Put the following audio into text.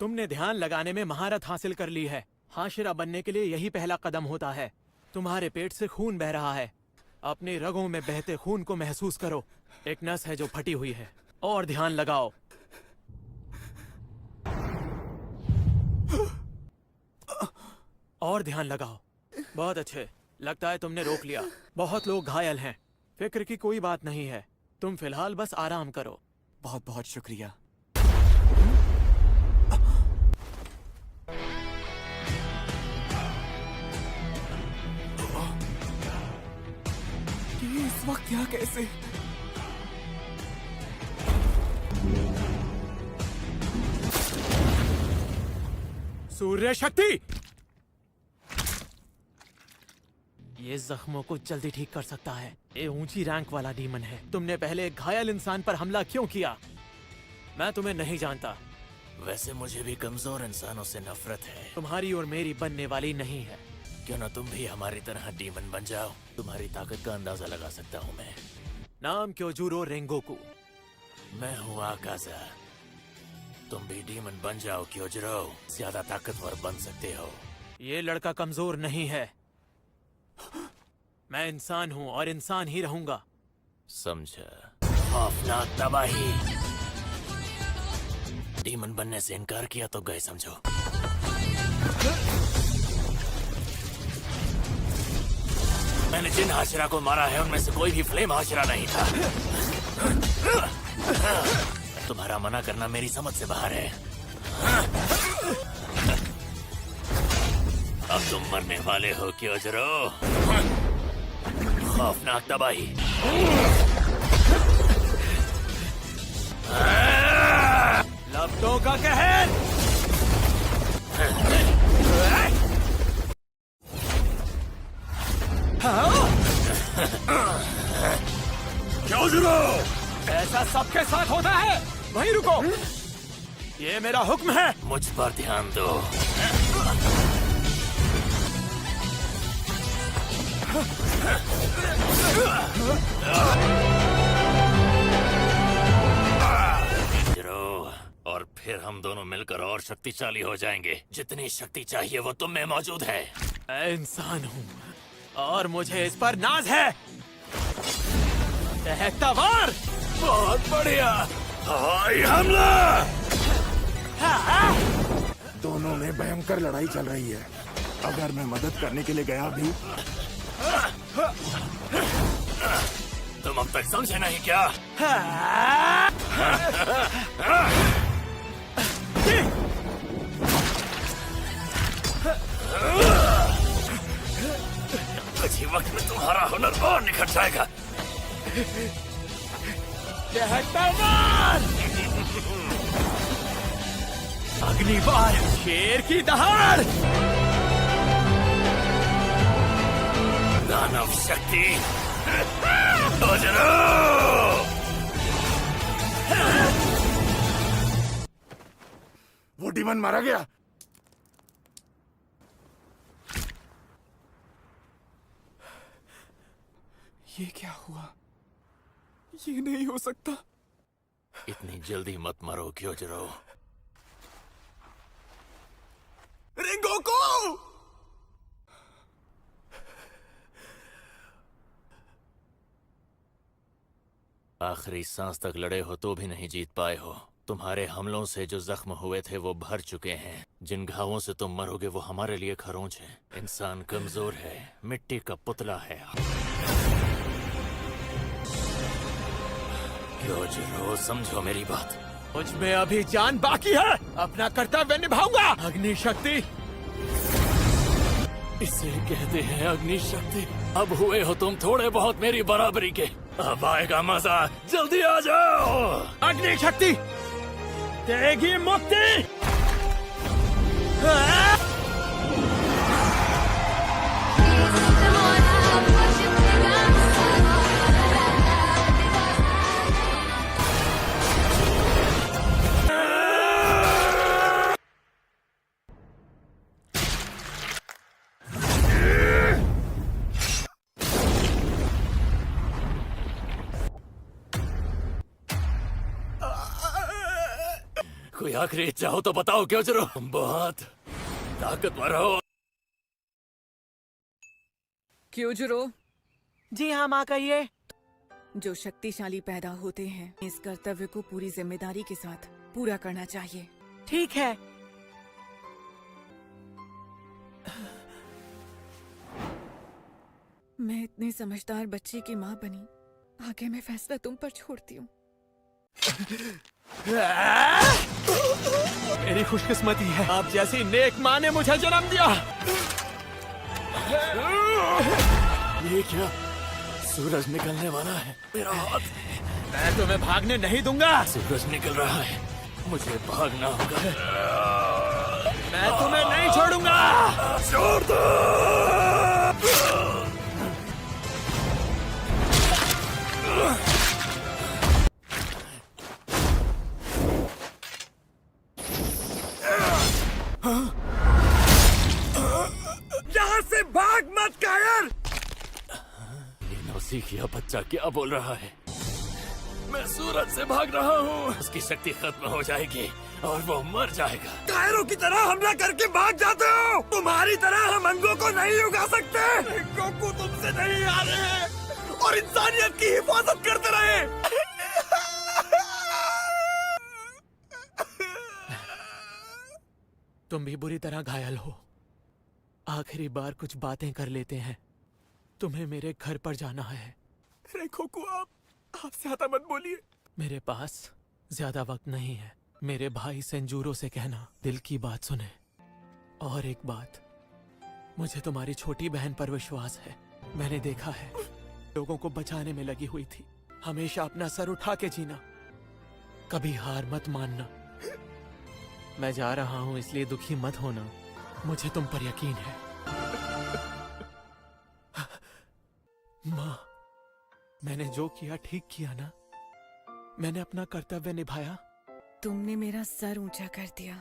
तुमने ध्यान लगाने में महारत हासिल कर ली है। हाशिरा बनने के लिए यही पहला कदम होता है। तुम्हारे पेट से खून बह रहा है। अपने रगों में बहते खून को महसूस करो। एक नस है जो फटी हुई है। और ध्यान लगाओ। और ध्यान लगाओ। बहुत अच्छे। लगता है तुमने रोक लिया। बहुत लोग घायल हैं। फिक्र की कोई बात नहीं है। तुम फिलहाल बस आराम करो। बहुत बहुत शुक्रिया। ये इस वक्त यहाँ कैसे? सूर्य शक्ति! ये जख्मों को जल्दी ठीक कर सकता है। ये ऊंची रैंक वाला डीमन है। तुमने पहले एक घायल इंसान पर हमला क्यों किया? मैं तुम्हें नहीं जानता। वैसे मुझे भी कमजोर इंसानों से नफरत है। तुम्हारी और मेरी बनने वाली नहीं है। क्यों ना तुम भी हमारी तरह डीमन बन जाओ। तुम्हारी ताकत का अंदाजा लगा सकता हूँ मैं। नाम क्योजूरो रेंगोकू। मैं हूँ आकाजा। तुम भी डीमन बन जाओ क्योजरो। ज्यादा ताकतवर बन सकते हो। ये लड़का कमजोर नहीं है। मैं इंसान हूँ और इंसान ही रहूंगा। समझा। खौफनाक तबाही। डीमन बनने से इनकार किया तो गए समझो। मैंने जिन हाशिरा को मारा है उनमें से कोई भी फ्लेम हाशिरा नहीं था। तुम्हारा मना करना मेरी समझ से बाहर है। अब तुम मरने वाले हो क्योजरो। खौफनाक तबाही। लफ्ज़ों का कहर। क्योजरो! ऐसा सबके साथ होता है। वहीं रुको। ये मेरा हुक्म है। मुझ पर ध्यान दो। और फिर हम दोनों मिलकर और शक्तिशाली हो जाएंगे। जितनी शक्ति चाहिए वो तुम में मौजूद है। मैं इंसान हूँ और मुझे इस पर नाज है। दहकता वार। बहुत बढ़िया। हवाई हमला। दोनों में भयंकर लड़ाई चल रही है। अगर मैं मदद करने के लिए गया भी। तुम अब तक समझे नहीं क्या? कुछ ही वक्त में तुम्हारा हुनर और निखर जाएगा। अग्निबाण। शेर की दहाड़। दानव शक्ति। क्योजरो! वो डीमन मारा गया। ये क्या हुआ? ये नहीं हो सकता। इतनी जल्दी मत मरो क्योजरो। रेंगोकू! आखिरी सांस तक लड़े हो तो भी नहीं जीत पाए हो। तुम्हारे हमलों से जो जख्म हुए थे वो भर चुके हैं। जिन घावों से तुम मरोगे वो हमारे लिए खरोंच है। इंसान कमजोर है, मिट्टी का पुतला है। क्योजरो समझो मेरी बात। मुझ में अभी जान बाकी है। अपना कर्तव्य निभाऊंगा। अग्नि शक्ति। इसे कहते हैं अग्नि शक्ति। अब हुए हो तुम थोड़े बहुत मेरी बराबरी के। अब आएगा मजा। जल्दी आ जाओ। अग्नि शक्ति देगी मुक्ति। कोई आखिरी इच्छा हो तो बताओ क्यों जरो। तुम बहुत ताकतवर हो। क्योजरो, जी हाँ माँ, कहिए। जो शक्तिशाली पैदा होते हैं इस कर्तव्य को पूरी जिम्मेदारी के साथ पूरा करना चाहिए। ठीक है। मैं इतने समझदार बच्चे की माँ बनी, आगे मैं फैसला तुम पर छोड़ती हूँ। मेरी खुशकिस्मती है, आप जैसी नेक माँ ने मुझे जन्म दिया। ये क्या? सूरज निकलने वाला है। मेरा हाथ। मैं तुम्हें भागने नहीं दूंगा। सूरज निकल रहा है, मुझे भागना होगा। मैं तुम्हें नहीं छोड़ूंगा। छोड़ दो। यहाँ से भाग मत कायर। ये नौसिखिया बच्चा क्या बोल रहा है? मैं सूरज से भाग रहा हूँ। उसकी शक्ति खत्म हो जाएगी और वो मर जाएगा। कायरों की तरह हमला करके भाग जाते हो। तुम्हारी तरह हम अंगों को नहीं उगा सकते। गोकू तुमसे नहीं आ रहे हैं और इंसानियत की हिफाजत करते रहे। तुम भी बुरी तरह घायल हो। आखिरी बार कुछ बातें कर लेते हैं। तुम्हें मेरे घर पर जाना है। अरे गोकू, आप ज्यादा मत बोलिए। मेरे पास ज्यादा वक्त नहीं है। मेरे भाई सेंजूरो से कहना दिल की बात सुने। और एक बात, मुझे तुम्हारी छोटी बहन पर विश्वास है। मैंने देखा है, लोगों को बचाने में लगी हुई थी। हमेशा अपना सर उठा के जीना, कभी हार मत मानना। मैं जा रहा हूं इसलिए दुखी मत होना, मुझे तुम पर यकीन है। माँ, मैंने जो किया ठीक किया ना? मैंने अपना कर्तव्य निभाया। तुमने मेरा सर ऊंचा कर दिया।